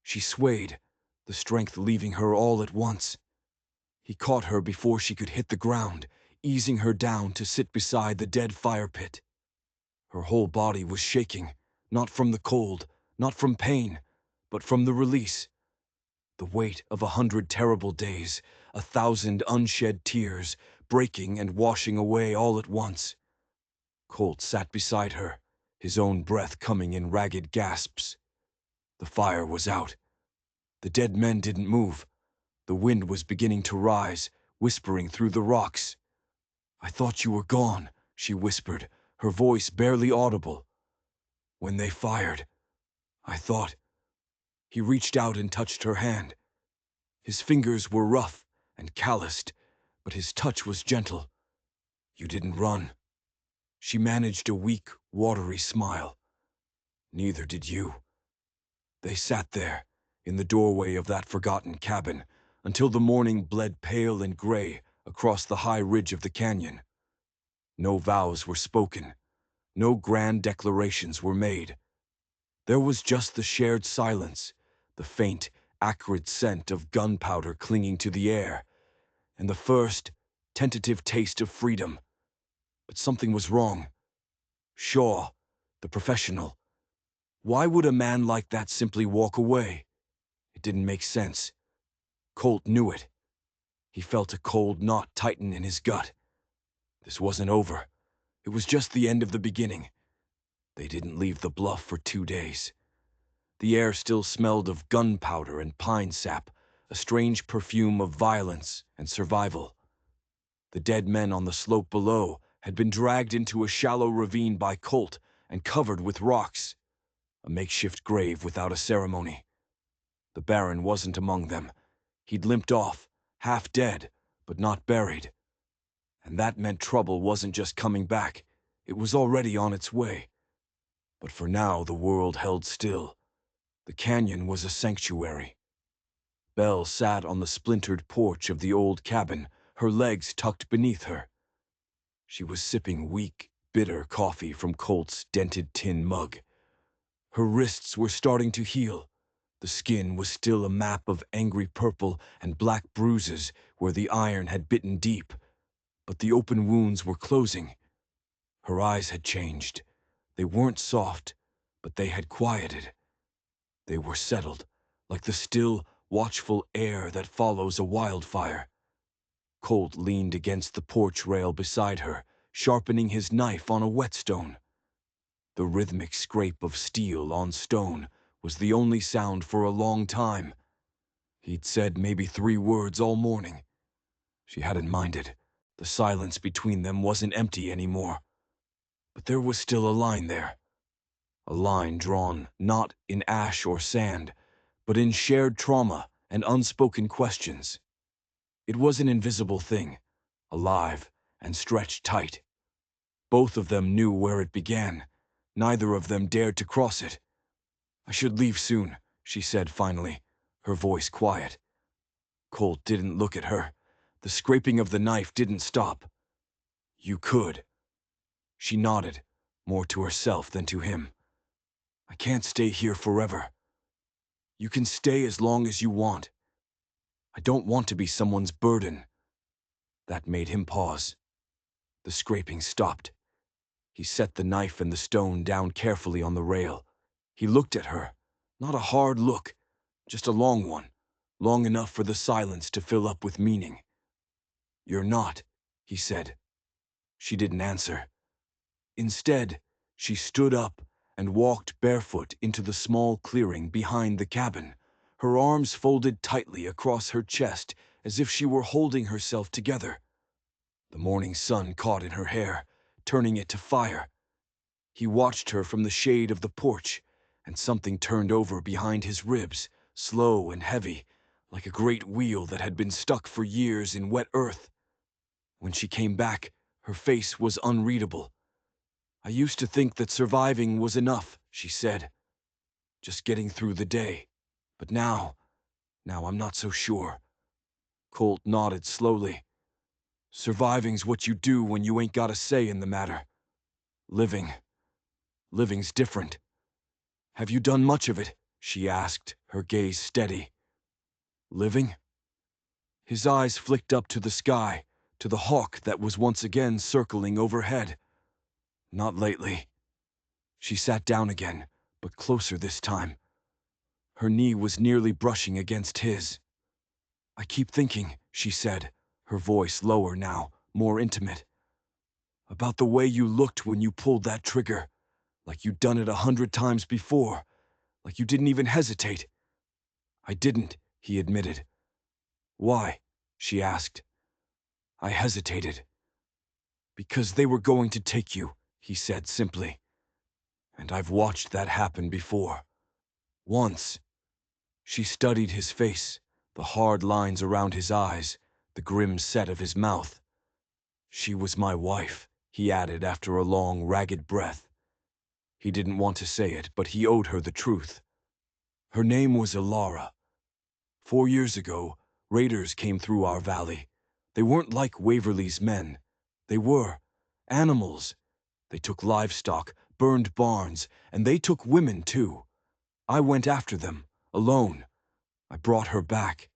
She swayed, the strength leaving her all at once. He caught her before she could hit the ground, easing her down to sit beside the dead fire pit. Her whole body was shaking, not from the cold, not from pain, but from the release. The weight of 100 terrible days, 1,000 unshed tears, breaking and washing away all at once. Colt sat beside her, his own breath coming in ragged gasps. The fire was out. The dead men didn't move. The wind was beginning to rise, whispering through the rocks. "I thought you were gone," she whispered, her voice barely audible. "When they fired, I thought—" He reached out and touched her hand. His fingers were rough and calloused, but his touch was gentle. "You didn't run." She managed a weak, watery smile. "Neither did you." They sat there, in the doorway of that forgotten cabin, until the morning bled pale and gray across the high ridge of the canyon. No vows were spoken. No grand declarations were made. There was just the shared silence, the faint, acrid scent of gunpowder clinging to the air, and the first, tentative taste of freedom. But something was wrong. Shaw, the professional. Why would a man like that simply walk away? It didn't make sense. Colt knew it. He felt a cold knot tighten in his gut. This wasn't over. It was just the end of the beginning. They didn't leave the bluff for 2 days. The air still smelled of gunpowder and pine sap, a strange perfume of violence and survival. The dead men on the slope below had been dragged into a shallow ravine by Colt and covered with rocks, a makeshift grave without a ceremony. The Baron wasn't among them. He'd limped off, half dead, but not buried. And that meant trouble wasn't just coming back, it was already on its way. But for now the world held still. The canyon was a sanctuary. Belle sat on the splintered porch of the old cabin, her legs tucked beneath her. She was sipping weak, bitter coffee from Colt's dented tin mug. Her wrists were starting to heal. The skin was still a map of angry purple and black bruises where the iron had bitten deep, but the open wounds were closing. Her eyes had changed. They weren't soft, but they had quieted. They were settled, like the still, watchful air that follows a wildfire. Colt leaned against the porch rail beside her, sharpening his knife on a whetstone. The rhythmic scrape of steel on stone was the only sound for a long time. He'd said maybe 3 words all morning. She hadn't minded. The silence between them wasn't empty anymore. But there was still a line there. A line drawn not in ash or sand, but in shared trauma and unspoken questions. It was an invisible thing, alive and stretched tight. Both of them knew where it began. Neither of them dared to cross it. "I should leave soon," she said finally, her voice quiet. Colt didn't look at her. The scraping of the knife didn't stop. "You could." She nodded, more to herself than to him. "I can't stay here forever." "You can stay as long as you want." "I don't want to be someone's burden." That made him pause. The scraping stopped. He set the knife and the stone down carefully on the rail. He looked at her. Not a hard look, just a long one, long enough for the silence to fill up with meaning. "You're not," he said. She didn't answer. Instead, she stood up and walked barefoot into the small clearing behind the cabin, her arms folded tightly across her chest as if she were holding herself together. The morning sun caught in her hair, turning it to fire. He watched her from the shade of the porch, and something turned over behind his ribs, slow and heavy, like a great wheel that had been stuck for years in wet earth. When she came back, her face was unreadable. "I used to think that surviving was enough," she said. "Just getting through the day. But now I'm not so sure." Colt nodded slowly. "Surviving's what you do when you ain't got a say in the matter. Living's different." "Have you done much of it?" she asked, her gaze steady. "Living?" His eyes flicked up to the sky, to the hawk that was once again circling overhead. "Not lately." She sat down again, but closer this time. Her knee was nearly brushing against his. "I keep thinking," she said, her voice lower now, more intimate, "about the way you looked when you pulled that trigger, like you'd done it 100 times before, like you didn't even hesitate." "I didn't," he admitted. "Why?" she asked. "I hesitated." "Because they were going to take you," he said simply. "And I've watched that happen before. Once." She studied his face, the hard lines around his eyes, the grim set of his mouth. "She was my wife," he added after a long, ragged breath. He didn't want to say it, but he owed her the truth. "Her name was Ilara. 4 years ago, raiders came through our valley. They weren't like Waverly's men. They were animals. They took livestock, burned barns, and they took women too. I went after them, alone. I brought her back.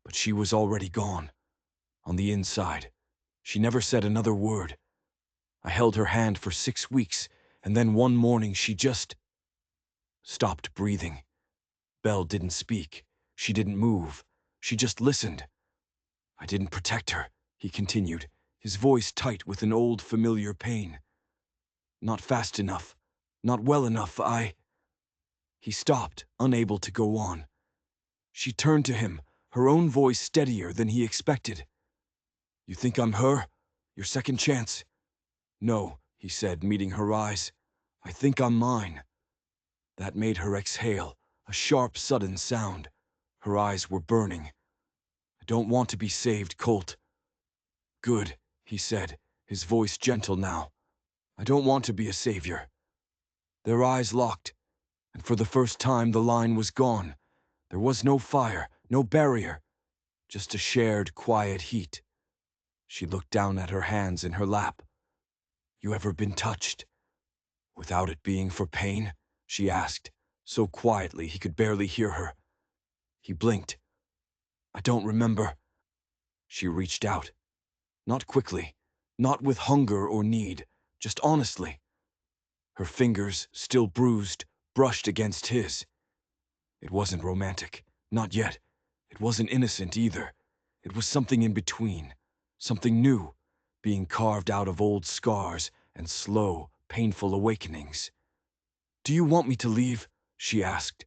But she was already gone. On the inside. She never said another word. I held her hand for 6 weeks, and then one morning she just stopped breathing. Belle didn't speak. She didn't move. She just listened. I didn't protect her, he continued, his voice tight with an old familiar pain. Not fast enough. Not well enough. He stopped, unable to go on. She turned to him, her own voice steadier than he expected. You think I'm her? Your second chance? No, he said, meeting her eyes. I think I'm mine. That made her exhale, a sharp, sudden sound. Her eyes were burning. I don't want to be saved, Colt. Good, he said, his voice gentle now. I don't want to be a savior. Their eyes locked, and for the first time the line was gone. There was no fire, no barrier, just a shared, quiet heat. She looked down at her hands in her lap. You ever been touched? Without it being for pain? She asked, so quietly he could barely hear her. He blinked. I don't remember. She reached out. Not quickly, not with hunger or need, just honestly. Her fingers, still bruised, brushed against his. It wasn't romantic, not yet. It wasn't innocent either. It was something in between, something new, being carved out of old scars and slow, painful awakenings. Do you want me to leave? She asked.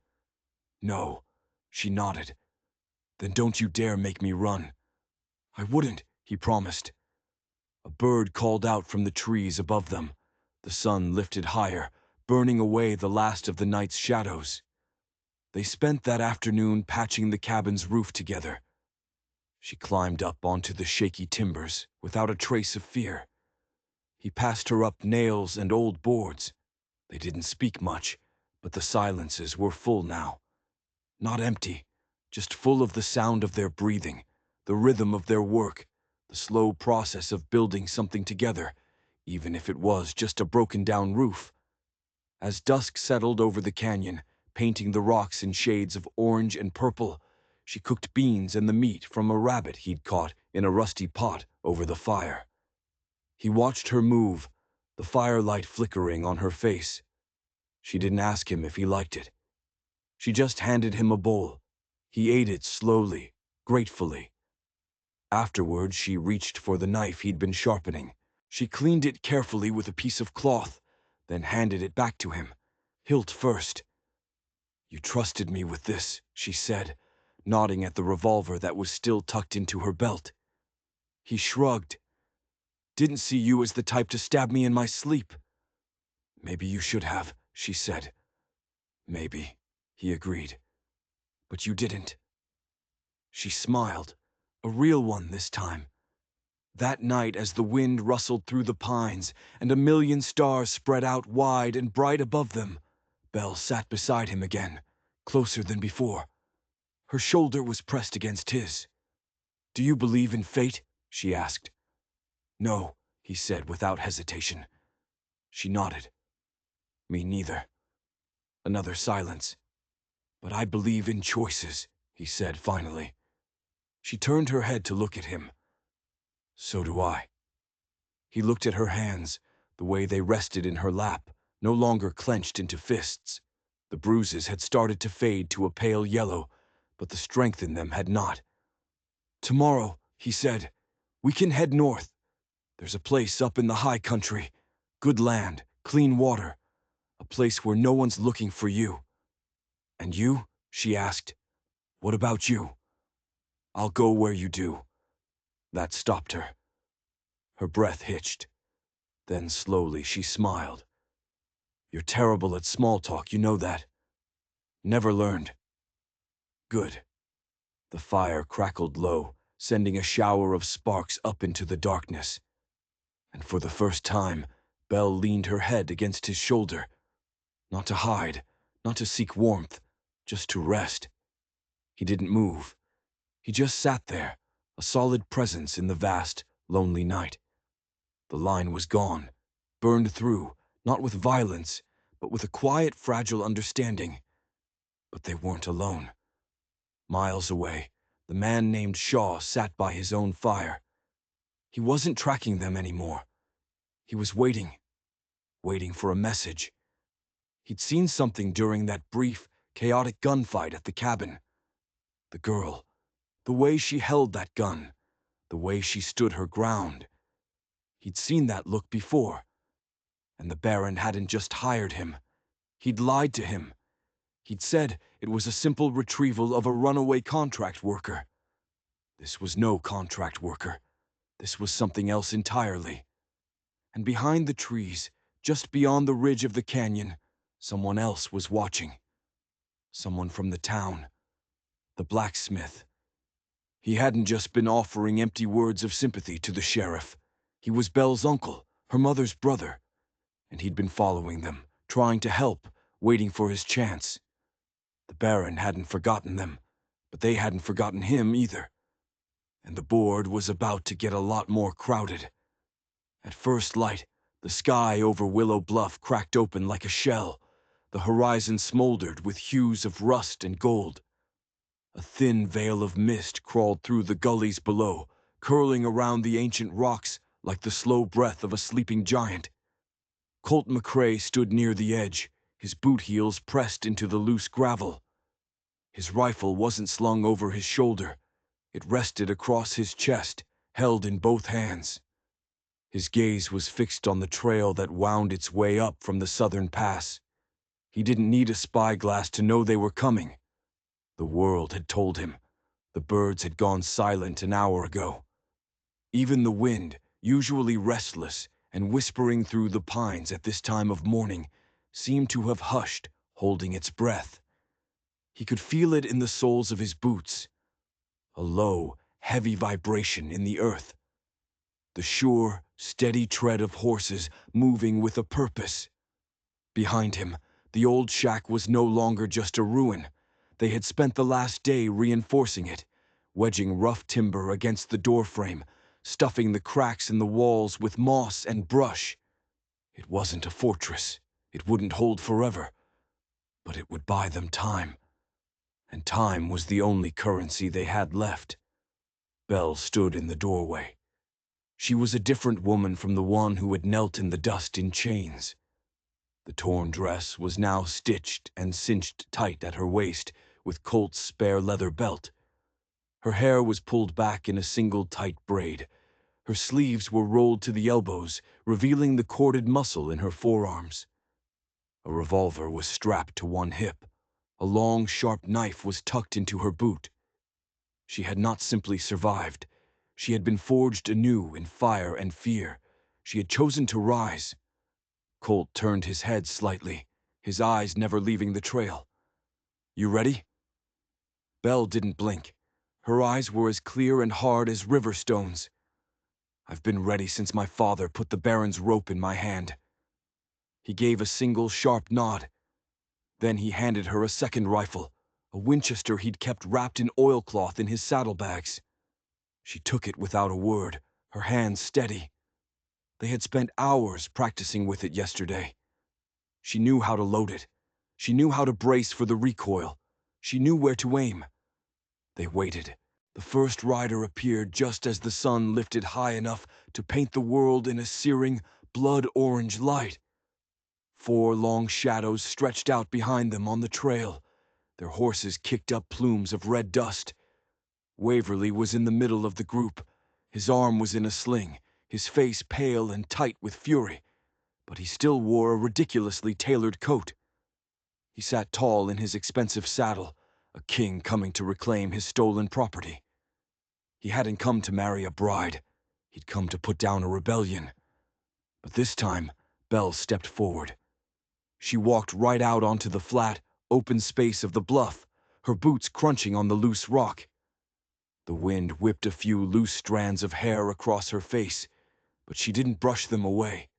No, she nodded. Then don't you dare make me run. I wouldn't, he promised. A bird called out from the trees above them. The sun lifted higher, burning away the last of the night's shadows. They spent that afternoon patching the cabin's roof together. She climbed up onto the shaky timbers without a trace of fear. He passed her up nails and old boards. They didn't speak much, but the silences were full now. Not empty, just full of the sound of their breathing, the rhythm of their work, the slow process of building something together, even if it was just a broken-down roof. As dusk settled over the canyon, painting the rocks in shades of orange and purple, she cooked beans and the meat from a rabbit he'd caught in a rusty pot over the fire. He watched her move, the firelight flickering on her face. She didn't ask him if he liked it. She just handed him a bowl. He ate it slowly, gratefully. Afterward, she reached for the knife he'd been sharpening. She cleaned it carefully with a piece of cloth, then handed it back to him, hilt first. You trusted me with this, she said, nodding at the revolver that was still tucked into her belt. He shrugged. Didn't see you as the type to stab me in my sleep. Maybe you should have, she said. Maybe, he agreed. But you didn't. She smiled, a real one this time. That night, as the wind rustled through the pines and a million stars spread out wide and bright above them, Belle sat beside him again, closer than before. Her shoulder was pressed against his. Do you believe in fate? She asked. No, he said without hesitation. She nodded. Me neither. Another silence. But I believe in choices, he said finally. She turned her head to look at him. So do I. He looked at her hands, the way they rested in her lap, no longer clenched into fists. The bruises had started to fade to a pale yellow, but the strength in them had not. Tomorrow, he said, we can head north. There's a place up in the high country. Good land, clean water. A place where no one's looking for you. And you? She asked. What about you? I'll go where you do. That stopped her. Her breath hitched. Then slowly she smiled. You're terrible at small talk, you know that. Never learned. Good. The fire crackled low, sending a shower of sparks up into the darkness. And for the first time, Belle leaned her head against his shoulder. Not to hide, not to seek warmth, just to rest. He didn't move. He just sat there, a solid presence in the vast, lonely night. The line was gone, burned through, not with violence, but with a quiet, fragile understanding. But they weren't alone. Miles away, the man named Shaw sat by his own fire. He wasn't tracking them anymore. He was waiting for a message. He'd seen something during that brief, chaotic gunfight at the cabin. The girl, The way she held that gun, the way she stood her ground. He'd seen that look before, and the Baron hadn't just hired him. He'd lied to him. He'd said it was a simple retrieval of a runaway contract worker. This was no contract worker. This was something else entirely. And behind the trees, just beyond the ridge of the canyon, someone else was watching. Someone from the town. The blacksmith. He hadn't just been offering empty words of sympathy to the sheriff. He was Belle's uncle, her mother's brother, and he'd been following them, trying to help, waiting for his chance. The Baron hadn't forgotten them, but they hadn't forgotten him either. And the board was about to get a lot more crowded. At first light, the sky over Willow Bluff cracked open like a shell. The horizon smoldered with hues of rust and gold. A thin veil of mist crawled through the gullies below, curling around the ancient rocks like the slow breath of a sleeping giant. Colt McCrae stood near the edge, his boot heels pressed into the loose gravel. His rifle wasn't slung over his shoulder. It rested across his chest, held in both hands. His gaze was fixed on the trail that wound its way up from the southern pass. He didn't need a spyglass to know they were coming. The world had told him. The birds had gone silent an hour ago. Even the wind, usually restless and whispering through the pines at this time of morning, seemed to have hushed, holding its breath. He could feel it in the soles of his boots. A low, heavy vibration in the earth. The sure, steady tread of horses moving with a purpose. Behind him, the old shack was no longer just a ruin. They had spent the last day reinforcing it, wedging rough timber against the doorframe, stuffing the cracks in the walls with moss and brush. It wasn't a fortress. It wouldn't hold forever. But it would buy them time. And time was the only currency they had left. Belle stood in the doorway. She was a different woman from the one who had knelt in the dust in chains. The torn dress was now stitched and cinched tight at her waist with Colt's spare leather belt. Her hair was pulled back in a single tight braid. Her sleeves were rolled to the elbows, revealing the corded muscle in her forearms. A revolver was strapped to one hip. A long, sharp knife was tucked into her boot. She had not simply survived. She had been forged anew in fire and fear. She had chosen to rise. Colt turned his head slightly, his eyes never leaving the trail. "You ready?" Belle didn't blink. Her eyes were as clear and hard as river stones. "I've been ready since my father put the Baron's rope in my hand." He gave a single sharp nod. Then he handed her a second rifle, a Winchester he'd kept wrapped in oilcloth in his saddlebags. She took it without a word, her hands steady. They had spent hours practicing with it yesterday. She knew how to load it. She knew how to brace for the recoil. She knew where to aim. They waited. The first rider appeared just as the sun lifted high enough to paint the world in a searing, blood-orange light. 4 long shadows stretched out behind them on the trail. Their horses kicked up plumes of red dust. Waverly was in the middle of the group. His arm was in a sling, his face pale and tight with fury, but he still wore a ridiculously tailored coat. He sat tall in his expensive saddle, a king coming to reclaim his stolen property. He hadn't come to marry a bride. He'd come to put down a rebellion. But this time, Belle stepped forward. She walked right out onto the flat, open space of the bluff, her boots crunching on the loose rock. The wind whipped a few loose strands of hair across her face, but she didn't brush them away.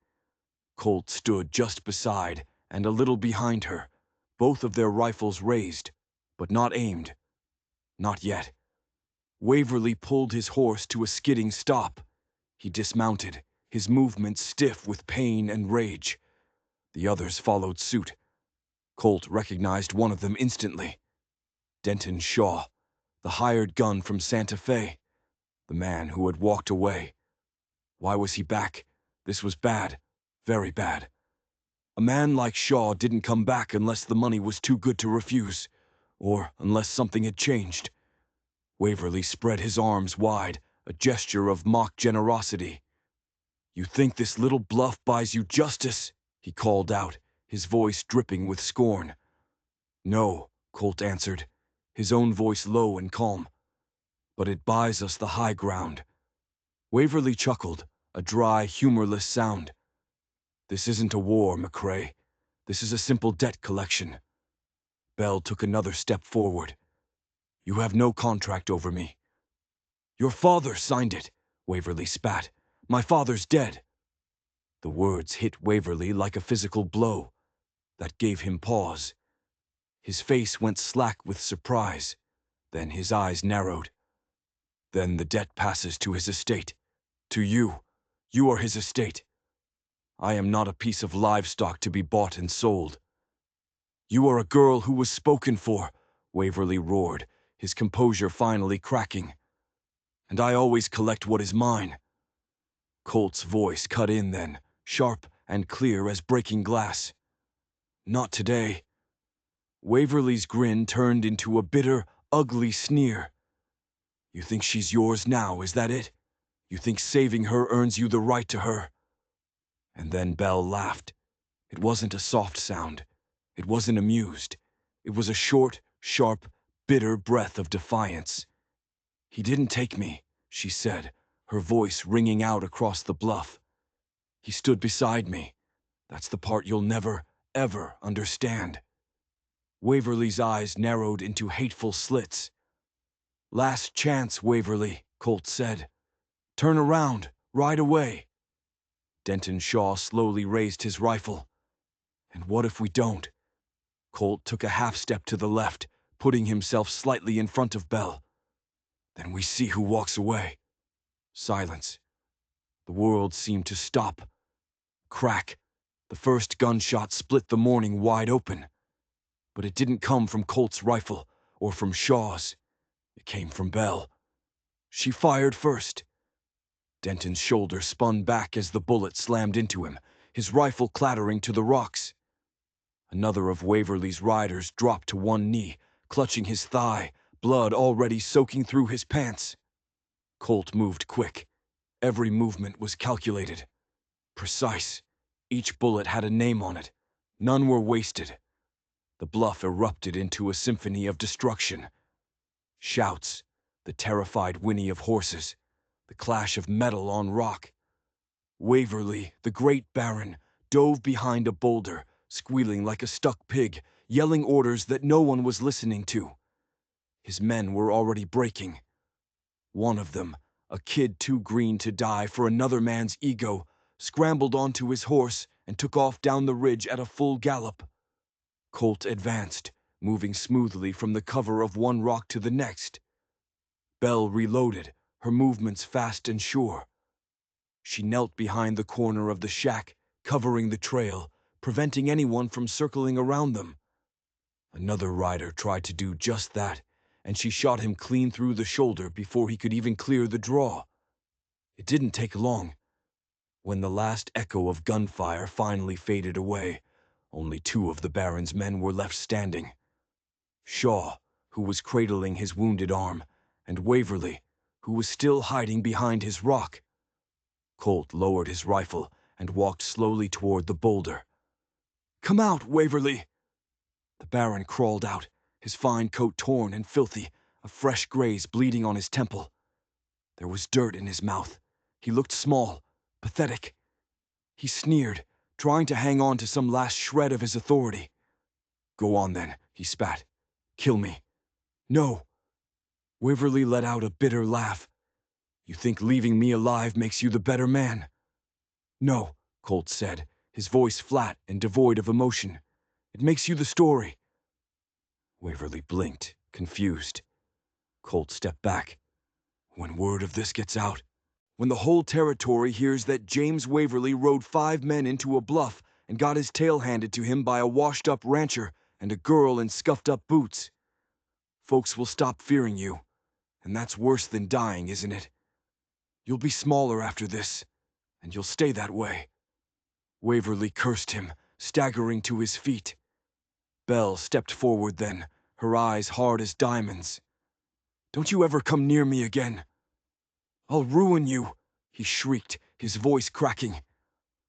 Colt stood just beside and a little behind her, both of their rifles raised, but not aimed. Not yet. Waverly pulled his horse to a skidding stop. He dismounted, his movements stiff with pain and rage. The others followed suit. Colt recognized one of them instantly. Denton Shaw, the hired gun from Santa Fe, the man who had walked away. Why was he back? This was bad, very bad. A man like Shaw didn't come back unless the money was too good to refuse, or unless something had changed. Waverly spread his arms wide, a gesture of mock generosity. "You think this little bluff buys you justice?" he called out, his voice dripping with scorn. "No," Colt answered, his own voice low and calm. "But it buys us the high ground." Waverly chuckled, a dry, humorless sound. "This isn't a war, McCrae. This is a simple debt collection." Bell took another step forward. "You have no contract over me." "Your father signed it," Waverly spat. "My father's dead." The words hit Waverly like a physical blow. That gave him pause. His face went slack with surprise. Then his eyes narrowed. "Then the debt passes to his estate. To you. You are his estate. I am not a piece of livestock to be bought and sold." "You are a girl who was spoken for," Waverly roared, his composure finally cracking. "And I always collect what is mine." Colt's voice cut in then, sharp and clear as breaking glass. "Not today." Waverly's grin turned into a bitter, ugly sneer. "You think she's yours now, is that it? You think saving her earns you the right to her?" And then Bell laughed. It wasn't a soft sound. It wasn't amused. It was a short, sharp, bitter breath of defiance. "He didn't take me," she said, her voice ringing out across the bluff. "He stood beside me. That's the part you'll never, ever understand." Waverly's eyes narrowed into hateful slits. "Last chance, Waverly," Colt said. "Turn around, right away." Denton Shaw slowly raised his rifle. "And what if we don't?" Colt took a half step to the left, putting himself slightly in front of Bell. "Then we see who walks away." Silence. The world seemed to stop. Crack. The first gunshot split the morning wide open. But it didn't come from Colt's rifle, or from Shaw's. It came from Bell. She fired first. Denton's shoulder spun back as the bullet slammed into him, his rifle clattering to the rocks. Another of Waverly's riders dropped to one knee, clutching his thigh, blood already soaking through his pants. Colt moved quick. Every movement was calculated. Precise. Each bullet had a name on it. None were wasted. The bluff erupted into a symphony of destruction. Shouts, the terrified whinny of horses, the clash of metal on rock. Waverly, the great baron, dove behind a boulder, squealing like a stuck pig, yelling orders that no one was listening to. His men were already breaking. One of them, a kid too green to die for another man's ego, scrambled onto his horse and took off down the ridge at a full gallop. Colt advanced, moving smoothly from the cover of one rock to the next. Bell reloaded, her movements fast and sure. She knelt behind the corner of the shack, covering the trail, preventing anyone from circling around them. Another rider tried to do just that, and she shot him clean through the shoulder before he could even clear the draw. It didn't take long. When the last echo of gunfire finally faded away, only two of the Baron's men were left standing. Shaw, who was cradling his wounded arm, and Waverly, who was still hiding behind his rock. Colt lowered his rifle and walked slowly toward the boulder. "Come out, Waverly!" The Baron crawled out, his fine coat torn and filthy, a fresh graze bleeding on his temple. There was dirt in his mouth. He looked small, pathetic. He sneered, trying to hang on to some last shred of his authority. "Go on then," he spat. "Kill me." "No." Waverly let out a bitter laugh. "You think leaving me alive makes you the better man?" "No," Colt said, his voice flat and devoid of emotion. "It makes you the story." Waverly blinked, confused. Colt stepped back. "When word of this gets out, when the whole territory hears that James Waverly rode 5 men into a bluff and got his tail handed to him by a washed-up rancher and a girl in scuffed-up boots, folks will stop fearing you, and that's worse than dying, isn't it? You'll be smaller after this, and you'll stay that way." Waverly cursed him, staggering to his feet. Bell stepped forward then, her eyes hard as diamonds. Don't you ever come near me again. I'll ruin you, he shrieked, his voice cracking.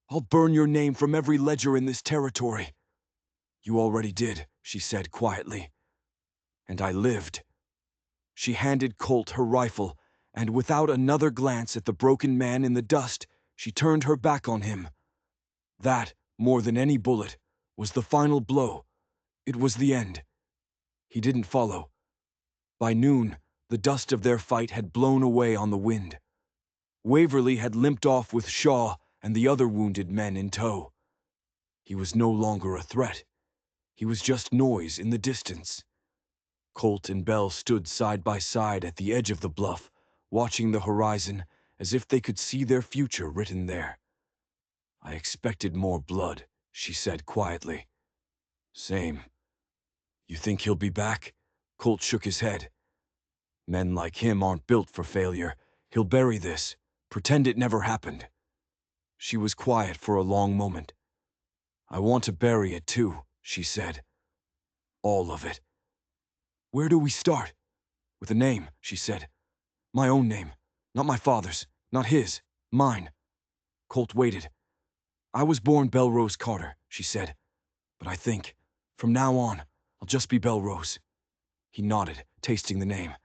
I'll burn your name from every ledger in this territory. You already did, she said quietly. And I lived. She handed Colt her rifle, and without another glance at the broken man in the dust, she turned her back on him. That, more than any bullet, was the final blow. It was the end. He didn't follow. By noon, the dust of their fight had blown away on the wind. Waverly had limped off with Shaw and the other wounded men in tow. He was no longer a threat. He was just noise in the distance. Colt and Bell stood side by side at the edge of the bluff, watching the horizon as if they could see their future written there. I expected more blood, she said quietly. Same. You think he'll be back? Colt shook his head. Men like him aren't built for failure. He'll bury this, pretend it never happened. She was quiet for a long moment. I want to bury it too, she said. All of it. Where do we start? With a name, she said. My own name. Not my father's. Not his. Mine. Colt waited. I was born Belrose Carter, she said. But I think, from now on, I'll just be Belrose. He nodded, tasting the name.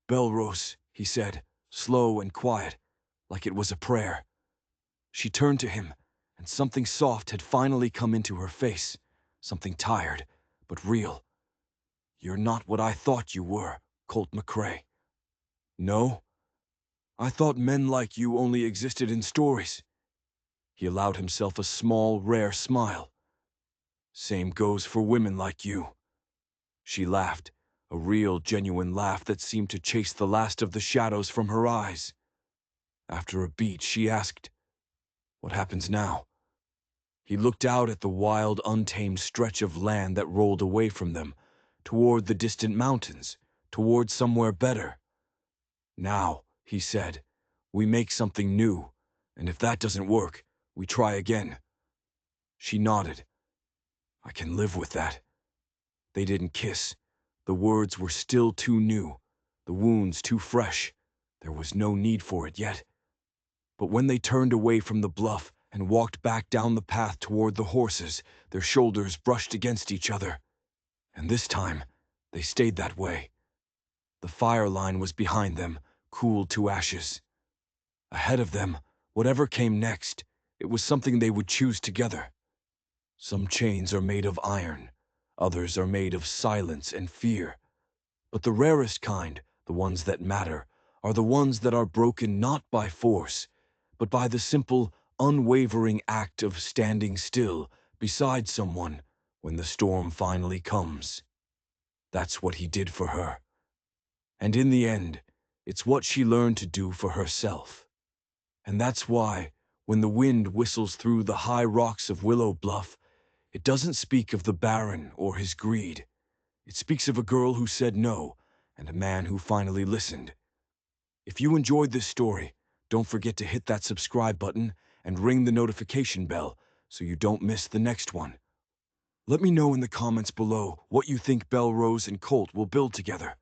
Belrose, he said, slow and quiet, like it was a prayer. She turned to him, and something soft had finally come into her face. Something tired, but real. You're not what I thought you were, Colt McCrae. No? I thought men like you only existed in stories. He allowed himself a small, rare smile. Same goes for women like you. She laughed, a real, genuine laugh that seemed to chase the last of the shadows from her eyes. After a beat, she asked, What happens now? He looked out at the wild, untamed stretch of land that rolled away from them, toward the distant mountains, toward somewhere better. Now, he said, we make something new, and if that doesn't work, we try again. She nodded. I can live with that. They didn't kiss. The words were still too new, the wounds too fresh. There was no need for it yet. But when they turned away from the bluff and walked back down the path toward the horses, their shoulders brushed against each other. And this time, they stayed that way. The fire line was behind them, cooled to ashes. Ahead of them, whatever came next, it was something they would choose together. Some chains are made of iron, others are made of silence and fear. But the rarest kind, the ones that matter, are the ones that are broken not by force, but by the simple, unwavering act of standing still beside someone when the storm finally comes. That's what he did for her. And in the end, it's what she learned to do for herself. And that's why, when the wind whistles through the high rocks of Willow Bluff, it doesn't speak of the Baron or his greed. It speaks of a girl who said no, and a man who finally listened. If you enjoyed this story, don't forget to hit that subscribe button and ring the notification bell so you don't miss the next one. Let me know in the comments below what you think Belrose and Colt will build together.